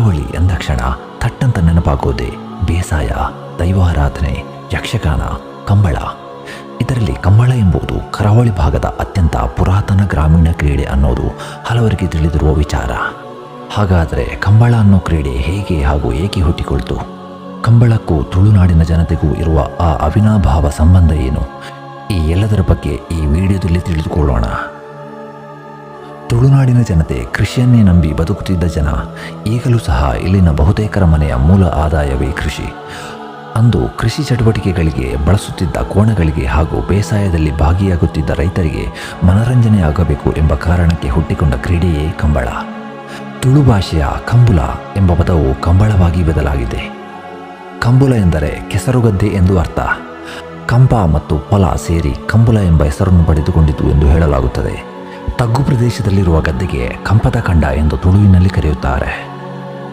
ಕರಾವಳಿ ಎಂದಾಕ್ಷಣ ಥಟ್ಟಂತ ನೆನಪಾಗೋದೆ ಬೇಸಾಯ, ದೈವಾರಾಧನೆ, ಯಕ್ಷಗಾನ, ಕಂಬಳ. ಇದರಲ್ಲಿ ಕಂಬಳ ಎಂಬುದು ಕರಾವಳಿ ಭಾಗದ ಅತ್ಯಂತ ಪುರಾತನ ಗ್ರಾಮೀಣ ಕ್ರೀಡೆ ಅನ್ನೋದು ಹಲವರಿಗೆ ತಿಳಿದಿರುವ ವಿಚಾರ. ಹಾಗಾದರೆ ಕಂಬಳ ಅನ್ನೋ ಕ್ರೀಡೆ ಹೇಗೆ ಹಾಗೂ ಏಕೆ ಹುಟ್ಟಿಕೊಳ್ತು? ಕಂಬಳಕ್ಕೂ ತುಳುನಾಡಿನ ಜನತೆಗೂ ಇರುವ ಆ ಅವಿನಾಭಾವ ಸಂಬಂಧ ಏನು? ಈ ಎಲ್ಲದರ ಬಗ್ಗೆ ಈ ವಿಡಿಯೋದಲ್ಲಿ ತಿಳಿದುಕೊಳ್ಳೋಣ. ತುಳುನಾಡಿನ ಜನತೆ ಕೃಷಿಯನ್ನೇ ನಂಬಿ ಬದುಕುತ್ತಿದ್ದ ಜನ. ಈಗಲೂ ಸಹ ಇಲ್ಲಿನ ಬಹುತೇಕರ ಮನೆಯ ಮೂಲ ಆದಾಯವೇ ಕೃಷಿ. ಅಂದು ಕೃಷಿ ಚಟುವಟಿಕೆಗಳಿಗೆ ಬಳಸುತ್ತಿದ್ದ ಕೋಣಗಳಿಗೆ ಹಾಗೂ ಬೇಸಾಯದಲ್ಲಿ ಭಾಗಿಯಾಗುತ್ತಿದ್ದ ರೈತರಿಗೆ ಮನರಂಜನೆಯಾಗಬೇಕು ಎಂಬ ಕಾರಣಕ್ಕೆ ಹುಟ್ಟಿಕೊಂಡ ಕ್ರೀಡೆಯೇ ಕಂಬಳ. ತುಳು ಭಾಷೆಯ ಕಂಬುಲ ಎಂಬ ಪದವು ಕಂಬಳವಾಗಿ ಬದಲಾಗಿದೆ. ಕಂಬುಲ ಎಂದರೆ ಕೆಸರುಗದ್ದೆ ಎಂದು ಅರ್ಥ. ಕಂಪ ಮತ್ತು ಹೊಲ ಸೇರಿ ಕಂಬುಲ ಎಂಬ ಹೆಸರನ್ನು ಪಡೆದುಕೊಂಡಿತು ಎಂದು ಹೇಳಲಾಗುತ್ತದೆ. ತಗ್ಗು ಪ್ರದೇಶದಲ್ಲಿರುವ ಗದ್ದೆಗೆ ಕಂಪದ ಕಂಡ ಎಂದು ತುಳುವಿನಲ್ಲಿ ಕರೆಯುತ್ತಾರೆ.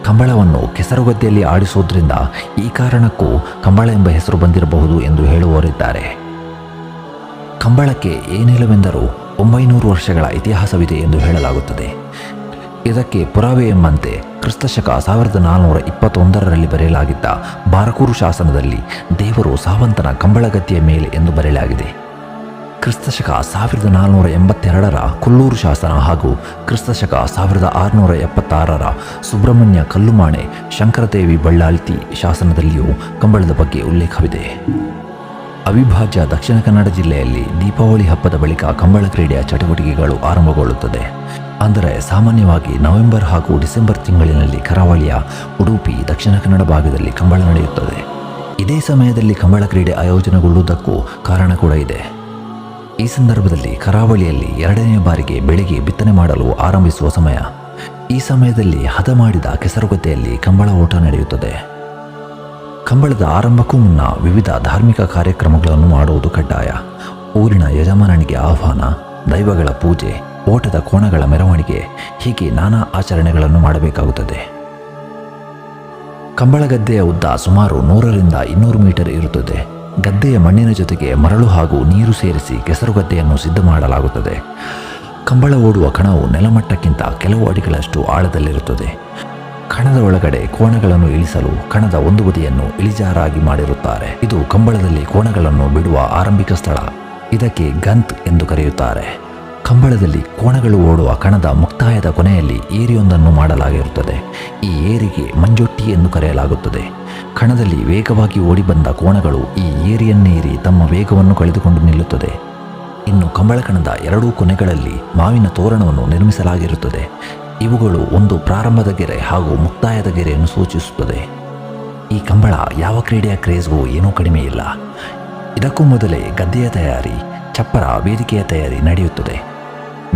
ಕಂಬಳವನ್ನು ಕೆಸರುಗದ್ದೆಯಲ್ಲಿ ಆಡಿಸೋದ್ರಿಂದ ಈ ಕಾರಣಕ್ಕೂ ಕಂಬಳ ಎಂಬ ಹೆಸರು ಬಂದಿರಬಹುದು ಎಂದು ಹೇಳುವವರಿದ್ದಾರೆ. ಕಂಬಳಕ್ಕೆ ಏನಿಲ್ಲವೆಂದರೂ 900 ವರ್ಷಗಳ ಇತಿಹಾಸವಿದೆ ಎಂದು ಹೇಳಲಾಗುತ್ತದೆ. ಇದಕ್ಕೆ ಪುರಾವೆ ಎಂಬಂತೆ ಕ್ರಿಸ್ತಶಕ 1421ರಲ್ಲಿ ಬರೆಯಲಾಗಿದ್ದ ಬಾರಕೂರು ಶಾಸನದಲ್ಲಿ ದೇವರು ಸಾವಂತನ ಕಂಬಳಗದ್ದೆಯ ಮೇಲೆ ಎಂದು ಬರೆಯಲಾಗಿದೆ. ಕ್ರಿಸ್ತಶಕ 1482ರ ಕೊಲ್ಲೂರು ಶಾಸನ ಹಾಗೂ ಕ್ರಿಸ್ತಶಕ 1676ರ ಸುಬ್ರಹ್ಮಣ್ಯ ಕಲ್ಲುಮಾಣೆ ಶಂಕರದೇವಿ ಬಳ್ಳಾಳ್ತಿ ಶಾಸನದಲ್ಲಿಯೂ ಕಂಬಳದ ಬಗ್ಗೆ ಉಲ್ಲೇಖವಿದೆ. ಅವಿಭಾಜ್ಯ ದಕ್ಷಿಣ ಕನ್ನಡ ಜಿಲ್ಲೆಯಲ್ಲಿ ದೀಪಾವಳಿ ಹಬ್ಬದ ಬಳಿಕ ಕಂಬಳ ಕ್ರೀಡೆಯ ಚಟುವಟಿಕೆಗಳು ಆರಂಭಗೊಳ್ಳುತ್ತದೆ. ಅಂದರೆ ಸಾಮಾನ್ಯವಾಗಿ ನವೆಂಬರ್ ಹಾಗೂ ಡಿಸೆಂಬರ್ ತಿಂಗಳಿನಲ್ಲಿ ಕರಾವಳಿಯ ಉಡುಪಿ, ದಕ್ಷಿಣ ಕನ್ನಡ ಭಾಗದಲ್ಲಿ ಕಂಬಳ ನಡೆಯುತ್ತದೆ. ಇದೇ ಸಮಯದಲ್ಲಿ ಕಂಬಳ ಕ್ರೀಡೆ ಆಯೋಜನೆಗೊಳ್ಳುವುದಕ್ಕೂ ಕಾರಣ ಕೂಡ ಇದೆ. ಈ ಸಂದರ್ಭದಲ್ಲಿ ಕರಾವಳಿಯಲ್ಲಿ 2ನೇ ಬಾರಿಗೆ ಬೆಳೆಗೆ ಬಿತ್ತನೆ ಮಾಡಲು ಆರಂಭಿಸುವ ಸಮಯ. ಈ ಸಮಯದಲ್ಲಿ ಹದ ಮಾಡಿದ ಕೆಸರುಗದ್ದೆಯಲ್ಲಿ ಕಂಬಳ ಓಟ ನಡೆಯುತ್ತದೆ. ಕಂಬಳದ ಆರಂಭಕ್ಕೂ ಮುನ್ನ ವಿವಿಧ ಧಾರ್ಮಿಕ ಕಾರ್ಯಕ್ರಮಗಳನ್ನು ಮಾಡುವುದು ಕಡ್ಡಾಯ. ಊರಿನ ಯಜಮಾನನಿಗೆ ಆಹ್ವಾನ, ದೈವಗಳ ಪೂಜೆ, ಓಟದ ಕೋಣಗಳ ಮೆರವಣಿಗೆ, ಹೀಗೆ ನಾನಾ ಆಚರಣೆಗಳನ್ನು ಮಾಡಬೇಕಾಗುತ್ತದೆ. ಕಂಬಳ ಗದ್ದೆಯ ಉದ್ದ ಸುಮಾರು 100ರಿಂದ 200 ಮೀಟರ್ ಇರುತ್ತದೆ. ಗದ್ದೆಯ ಮಣ್ಣಿನ ಜೊತೆಗೆ ಮರಳು ಹಾಗೂ ನೀರು ಸೇರಿಸಿ ಕೆಸರುಗದ್ದೆಯನ್ನು ಸಿದ್ಧ ಮಾಡಲಾಗುತ್ತದೆ. ಕಂಬಳ ಓಡುವ ಕಣವು ನೆಲಮಟ್ಟಕ್ಕಿಂತ ಕೆಲವು ಅಡಿಗಳಷ್ಟು ಆಳದಲ್ಲಿರುತ್ತದೆ. ಕಣದ ಒಳಗಡೆ ಕೋಣಗಳನ್ನು ಇಳಿಸಲು ಕಣದ ಒಂದು ಬದಿಯನ್ನು ಇಳಿಜಾರಾಗಿ ಮಾಡಿರುತ್ತಾರೆ. ಇದು ಕಂಬಳದಲ್ಲಿ ಕೋಣಗಳನ್ನು ಬಿಡುವ ಆರಂಭಿಕ ಸ್ಥಳ. ಇದಕ್ಕೆ ಗಂತ್ ಎಂದು ಕರೆಯುತ್ತಾರೆ. ಕಂಬಳದಲ್ಲಿ ಕೋಣಗಳು ಓಡುವ ಕಣದ ಮುಕ್ತಾಯದ ಕೊನೆಯಲ್ಲಿ ಏರಿಯೊಂದನ್ನು ಮಾಡಲಾಗಿರುತ್ತದೆ. ಈ ಏರಿಗೆ ಮಂಜೊಟ್ಟಿ ಎಂದು ಕರೆಯಲಾಗುತ್ತದೆ. ಕಣದಲ್ಲಿ ವೇಗವಾಗಿ ಓಡಿಬಂದ ಕೋಣಗಳು ಈ ಏರಿಯನ್ನೇರಿ ತಮ್ಮ ವೇಗವನ್ನು ಕಳೆದುಕೊಂಡು ನಿಲ್ಲುತ್ತದೆ. ಇನ್ನು ಕಂಬಳ ಕಣದ 2 ಕೊನೆಗಳಲ್ಲಿ ಮಾವಿನ ತೋರಣವನ್ನು ನಿರ್ಮಿಸಲಾಗಿರುತ್ತದೆ. ಇವುಗಳು ಒಂದು ಪ್ರಾರಂಭದ ಗೆರೆ ಹಾಗೂ ಮುಕ್ತಾಯದ ಗೆರೆಯನ್ನು ಸೂಚಿಸುತ್ತದೆ. ಈ ಕಂಬಳ ಯಾವ ಕ್ರೀಡೆಯ ಕ್ರೇಜ್ಗೂ ಏನೂ ಕಡಿಮೆ ಇಲ್ಲ. ಇದಕ್ಕೂ ಮೊದಲೇ ಗದ್ದೆಯ ತಯಾರಿ, ಚಪ್ಪರ, ವೇದಿಕೆಯ ತಯಾರಿ ನಡೆಯುತ್ತದೆ.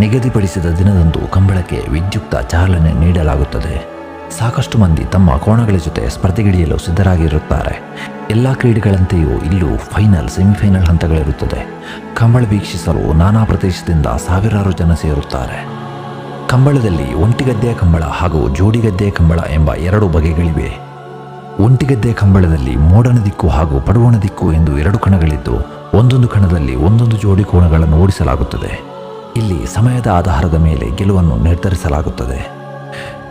ನಿಗದಿಪಡಿಸಿದ ದಿನದಂದು ಕಂಬಳಕ್ಕೆ ವಿದ್ಯುಕ್ತ ಚಾಲನೆ ನೀಡಲಾಗುತ್ತದೆ. ಸಾಕಷ್ಟು ಮಂದಿ ತಮ್ಮ ಕೋಣಗಳ ಜೊತೆ ಸ್ಪರ್ಧೆಗಿಳಿಯಲು ಸಿದ್ಧರಾಗಿರುತ್ತಾರೆ. ಎಲ್ಲ ಕ್ರೀಡೆಗಳಂತೆಯೂ ಇಲ್ಲೂ ಫೈನಲ್, ಸೆಮಿಫೈನಲ್ ಹಂತಗಳಿರುತ್ತದೆ. ಕಂಬಳ ವೀಕ್ಷಿಸಲು ನಾನಾ ಪ್ರದೇಶದಿಂದ ಸಾವಿರಾರು ಜನ ಸೇರುತ್ತಾರೆ. ಕಂಬಳದಲ್ಲಿ ಒಂಟಿಗದ್ದೆಯ ಕಂಬಳ ಹಾಗೂ ಜೋಡಿಗದ್ದೆಯ ಕಂಬಳ ಎಂಬ 2 ಬಗೆಗಳಿವೆ. ಒಂಟಿಗದ್ದೆಯ ಕಂಬಳದಲ್ಲಿ ಮೋಡಣ ದಿಕ್ಕು ಹಾಗೂ ಪಡುವಣ ದಿಕ್ಕು ಎಂದು 2 ಕಣಗಳಿದ್ದು ಒಂದೊಂದು ಕಣದಲ್ಲಿ ಒಂದೊಂದು ಜೋಡಿ ಕೋಣಗಳನ್ನು ಓಡಿಸಲಾಗುತ್ತದೆ. ಇಲ್ಲಿ ಸಮಯದ ಆಧಾರದ ಮೇಲೆ ಗೆಲುವನ್ನು ನಿರ್ಧರಿಸಲಾಗುತ್ತದೆ.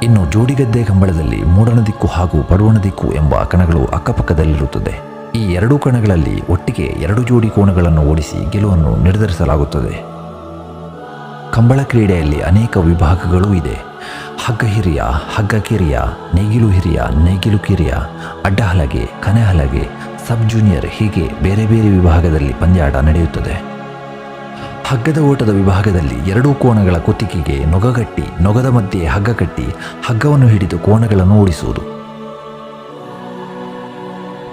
ಇನ್ನು ಜೋಡಿಗದ್ದೆ ಕಂಬಳದಲ್ಲಿ ಮೂಡಣ ದಿಕ್ಕು ಹಾಗೂ ಪಡುವಣ ದಿಕ್ಕು ಎಂಬ ಕಣಗಳು ಅಕ್ಕಪಕ್ಕದಲ್ಲಿರುತ್ತದೆ. ಈ 2 ಕಣಗಳಲ್ಲಿ ಒಟ್ಟಿಗೆ 2 ಜೋಡಿ ಕೋಣಗಳನ್ನು ಓಡಿಸಿ ಗೆಲುವನ್ನು ನಿರ್ಧರಿಸಲಾಗುತ್ತದೆ. ಕಂಬಳ ಕ್ರೀಡೆಯಲ್ಲಿ ಅನೇಕ ವಿಭಾಗಗಳೂ ಇದೆ. ಹಗ್ಗ ಹಿರಿಯ, ಹಗ್ಗ ಕಿರಿಯ, ನೇಗಿಲು ಹಿರಿಯ, ನೇಗಿಲು ಕಿರಿಯ, ಅಡ್ಡಹಲಗೆ, ಕನೆಹಲಗೆ, ಸಬ್ ಜೂನಿಯರ್, ಹೀಗೆ ಬೇರೆ ಬೇರೆ ವಿಭಾಗದಲ್ಲಿ ಪಂದ್ಯಾಟ ನಡೆಯುತ್ತದೆ. ಹಗ್ಗದ ಓಟದ ವಿಭಾಗದಲ್ಲಿ 2 ಕೋಣಗಳ ಕುತ್ತಿಗೆಗೆ ನೊಗಗಟ್ಟಿ, ನೊಗದ ಮಧ್ಯೆ ಹಗ್ಗ ಕಟ್ಟಿ ಹಗ್ಗವನ್ನು ಹಿಡಿದು ಕೋಣಗಳನ್ನು ಓಡಿಸುವುದು.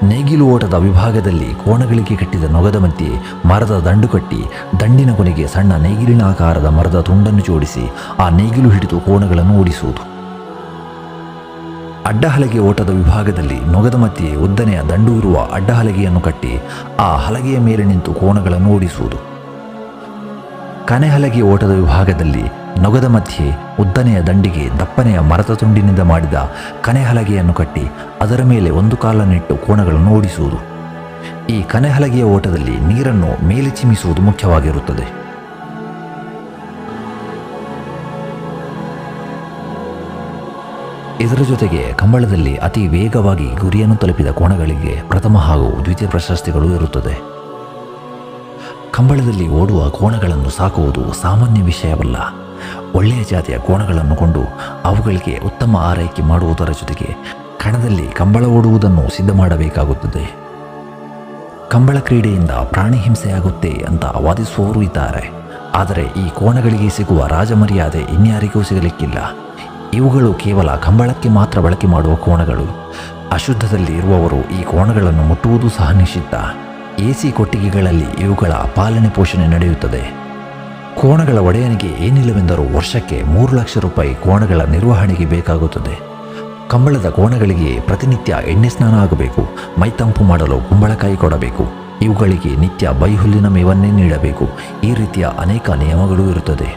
ನೇಗಿಲು ಓಟದ ವಿಭಾಗದಲ್ಲಿ ಕೋಣಗಳಿಗೆ ಕಟ್ಟಿದ ನೊಗದ ಮಧ್ಯೆ ಮರದ ದಂಡು ಕಟ್ಟಿ ದಂಡಿನ ಕೊನೆಗೆ ಸಣ್ಣ ನೇಗಿಲಿನ ಆಕಾರದ ಮರದ ತುಂಡನ್ನು ಜೋಡಿಸಿ ಆ ನೇಗಿಲು ಹಿಡಿದು ಕೋಣಗಳನ್ನು ಓಡಿಸುವುದು. ಅಡ್ಡಹಲಗೆ ಓಟದ ವಿಭಾಗದಲ್ಲಿ ನೊಗದ ಮಧ್ಯೆ ಉದ್ದನೆಯ ದಂಡು ಇರುವ ಅಡ್ಡಹಲಗೆಯನ್ನು ಕಟ್ಟಿ ಆ ಹಲಗೆಯ ಮೇಲೆ ನಿಂತು ಕೋಣಗಳನ್ನು ಓಡಿಸುವುದು. ಕನೆಹಲಗೆ ಓಟದ ವಿಭಾಗದಲ್ಲಿ ನೊಗದ ಮಧ್ಯೆ ಉದ್ದನೆಯ ದಂಡಿಗೆ ದಪ್ಪನೆಯ ಮರದ ತುಂಡಿನಿಂದ ಮಾಡಿದ ಕನೆಹಲಗೆಯನ್ನು ಕಟ್ಟಿ ಅದರ ಮೇಲೆ ಒಂದು ಕಾಲನ್ನಿಟ್ಟು ಕೋಣಗಳನ್ನು ಓಡಿಸುವುದು. ಈ ಕನೆಹಲಗೆಯ ಓಟದಲ್ಲಿ ನೀರನ್ನು ಮೇಲೆ ಚಿಮ್ಮಿಸುವುದು ಮುಖ್ಯವಾಗಿರುತ್ತದೆ. ಇದರ ಜೊತೆಗೆ ಕಂಬಳದಲ್ಲಿ ಅತಿ ವೇಗವಾಗಿ ಗುರಿಯನ್ನು ತಲುಪಿದ ಕೋಣಗಳಿಗೆ ಪ್ರಥಮ ಹಾಗೂ ದ್ವಿತೀಯ ಪ್ರಶಸ್ತಿಗಳು ಇರುತ್ತದೆ. ಕಂಬಳದಲ್ಲಿ ಓಡುವ ಕೋಣಗಳನ್ನು ಸಾಕುವುದು ಸಾಮಾನ್ಯ ವಿಷಯವಲ್ಲ. ಒಳ್ಳೆಯ ಜಾತಿಯ ಕೋಣಗಳನ್ನು ಕೊಂಡು ಅವುಗಳಿಗೆ ಉತ್ತಮ ಆರೈಕೆ ಮಾಡುವುದರ ಜೊತೆಗೆ ಕಣದಲ್ಲಿ ಕಂಬಳ ಓಡುವುದನ್ನು ಸಿದ್ಧ ಮಾಡಬೇಕಾಗುತ್ತದೆ. ಕಂಬಳ ಕ್ರೀಡೆಯಿಂದ ಪ್ರಾಣಿ ಹಿಂಸೆಯಾಗುತ್ತೆ ಅಂತ ವಾದಿಸುವವರು ಇದ್ದಾರೆ. ಆದರೆ ಈ ಕೋಣಗಳಿಗೆ ಸಿಗುವ ರಾಜಮರ್ಯಾದೆ ಇನ್ಯಾರಿಗೂ ಸಿಗಲಿಕ್ಕಿಲ್ಲ. ಇವುಗಳು ಕೇವಲ ಕಂಬಳಕ್ಕೆ ಮಾತ್ರ ಬಳಕೆ ಮಾಡುವ ಕೋಣಗಳು. ಅಶುದ್ಧದಲ್ಲಿ ಇರುವವರು ಈ ಕೋಣಗಳನ್ನು ಮುಟ್ಟುವುದು ಸಹ ನಿಷಿದ್ಧ. ಎಸಿ ಕೊಟ್ಟಿಗೆಗಳಲ್ಲಿ ಇವುಗಳ ಪಾಲನೆ ಪೋಷಣೆ ನಡೆಯುತ್ತದೆ. ಕೋಣಗಳ ಒಡೆಯನಿಗೆ ಏನಿಲ್ಲವೆಂದರೂ ವರ್ಷಕ್ಕೆ 3 ಲಕ್ಷ ರೂಪಾಯಿ ಕೋಣಗಳ ನಿರ್ವಹಣೆಗೆ ಬೇಕಾಗುತ್ತದೆ. ಕಂಬಳದ ಕೋಣಗಳಿಗೆ ಪ್ರತಿನಿತ್ಯ ಎಣ್ಣೆ ಸ್ನಾನ ಆಗಬೇಕು. ಮೈತಂಪು ಮಾಡಲು ಕುಂಬಳಕಾಯಿ ಕೊಡಬೇಕು. ಇವುಗಳಿಗೆ ನಿತ್ಯ ಬೈಹುಲ್ಲಿನ ಮೇವನ್ನೇ ನೀಡಬೇಕು. ಈ ರೀತಿಯ ಅನೇಕ ನಿಯಮಗಳು ಇರುತ್ತದೆ.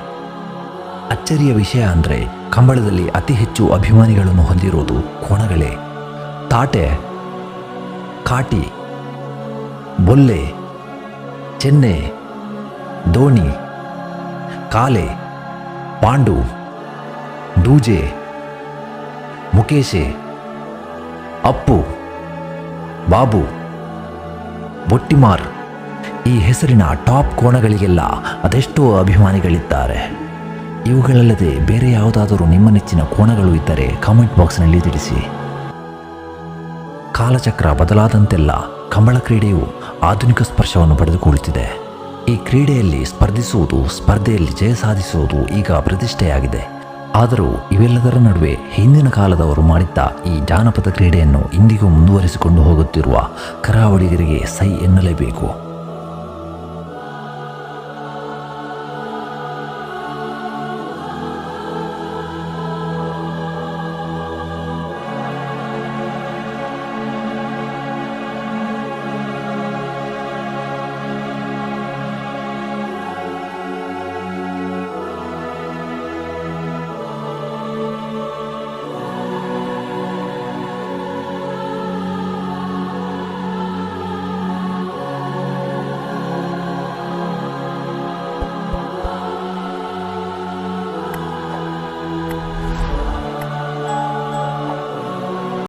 ಅಚ್ಚರಿಯ ವಿಷಯ ಅಂದರೆ ಕಂಬಳದಲ್ಲಿ ಅತಿ ಹೆಚ್ಚು ಅಭಿಮಾನಿಗಳನ್ನು ಹೊಂದಿರುವುದು ಕೋಣಗಳೇ. ತಾಟೆ, ಕಾಟಿ, ಬೊಲ್ಲೆ, ಚೆನ್ನೆ, ದೋಣಿ, ಕಾಲೆ, ಪಾಂಡು, ಡೂಜೆ, ಮುಕೇಶೆ, ಅಪ್ಪು, ಬಾಬು, ಬೊಟ್ಟಿಮಾರ್ ಈ ಹೆಸರಿನ ಟಾಪ್ ಕೋಣಗಳಿಗೆಲ್ಲ ಅದೆಷ್ಟೋ ಅಭಿಮಾನಿಗಳಿದ್ದಾರೆ. ಇವುಗಳಲ್ಲದೆ ಬೇರೆ ಯಾವುದಾದರೂ ನಿಮ್ಮ ನೆಚ್ಚಿನ ಕೋಣಗಳು ಇದ್ದರೆ ಕಾಮೆಂಟ್ ಬಾಕ್ಸ್ನಲ್ಲಿ ತಿಳಿಸಿ. ಕಾಲಚಕ್ರ ಬದಲಾದಂತೆಲ್ಲ ಕಂಬಳ ಕ್ರೀಡೆಯು ಆಧುನಿಕ ಸ್ಪರ್ಶವನ್ನು ಪಡೆದುಕೊಳ್ಳುತ್ತಿದೆ. ಈ ಕ್ರೀಡೆಯಲ್ಲಿ ಸ್ಪರ್ಧಿಸುವುದು, ಸ್ಪರ್ಧೆಯಲ್ಲಿ ಜಯ ಸಾಧಿಸುವುದು ಈಗ ಪ್ರತಿಷ್ಠೆಯಾಗಿದೆ. ಆದರೂ ಇವೆಲ್ಲದರ ನಡುವೆ ಹಿಂದಿನ ಕಾಲದವರು ಮಾಡಿದ್ದ ಈ ಜಾನಪದ ಕ್ರೀಡೆಯನ್ನು ಇಂದಿಗೂ ಮುಂದುವರಿಸಿಕೊಂಡು ಹೋಗುತ್ತಿರುವ ಕರಾವಳಿಗರಿಗೆ ಸೈ ಎನ್ನಲೇಬೇಕು.